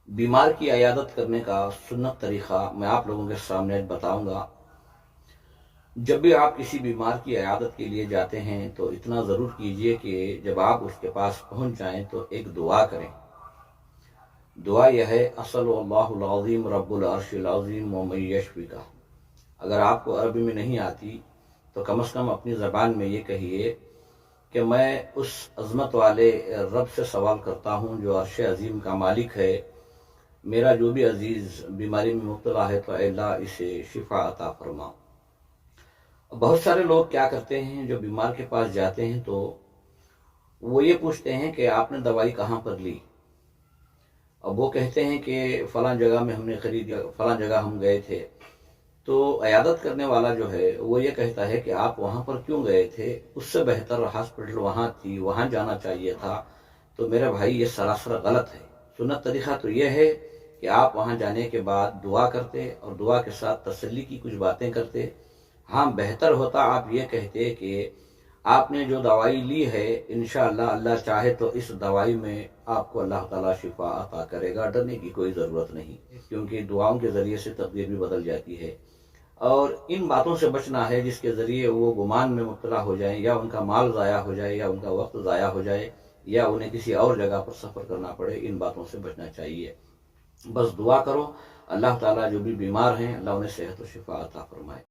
بیمار کی عیادت کرنے کا سنت طریقہ میں آپ لوگوں کے سامنے بتاؤں گا۔ جب بھی آپ کسی بیمار کی عیادت کے لیے جاتے ہیں تو اتنا ضرور کیجئے کہ جب آپ اس کے پاس پہنچ جائیں تو ایک دعا کریں۔ دعا یہ ہے اصل اللہ العظیم رب العرش العظیم ومن یشفیکا۔ اگر آپ کو عربی میں نہیں آتی تو کم از کم اپنی زبان میں یہ کہیے کہ میں اس عظمت والے رب سے سوال کرتا ہوں جو عرش عظیم کا مالک ہے، میرا جو بھی عزیز بیماری میں مبتلا ہے تو اے اللہ اسے شفا عطا فرما۔ بہت سارے لوگ کیا کرتے ہیں، جو بیمار کے پاس جاتے ہیں تو وہ یہ پوچھتے ہیں کہ آپ نے دوائی کہاں پر لی۔ اب وہ کہتے ہیں کہ فلاں جگہ میں ہم نے خرید، فلاں جگہ ہم گئے تھے۔ تو عیادت کرنے والا جو ہے وہ یہ کہتا ہے کہ آپ وہاں پر کیوں گئے تھے، اس سے بہتر ہاسپٹل وہاں تھی، وہاں جانا چاہیے تھا۔ تو میرے بھائی یہ سراسر غلط ہے۔ سنت طریقہ تو یہ ہے کہ آپ وہاں جانے کے بعد دعا کرتے اور دعا کے ساتھ تسلی کی کچھ باتیں کرتے۔ ہاں بہتر ہوتا آپ یہ کہتے کہ آپ نے جو دوائی لی ہے انشاءاللہ اللہ چاہے تو اس دوائی میں آپ کو اللہ تعالیٰ شفا عطا کرے گا، ڈرنے کی کوئی ضرورت نہیں، کیونکہ دعاؤں کے ذریعے سے تقدیر بھی بدل جاتی ہے۔ اور ان باتوں سے بچنا ہے جس کے ذریعے وہ گمان میں مبتلا ہو جائیں، یا ان کا مال ضائع ہو جائے، یا ان کا وقت ضائع ہو جائے، یا انہیں کسی اور جگہ پر سفر کرنا پڑے۔ ان باتوں سے بچنا چاہیے۔ بس دعا کرو، اللہ تعالیٰ جو بھی بیمار ہیں اللہ انہیں صحت و شفا عطا فرمائے۔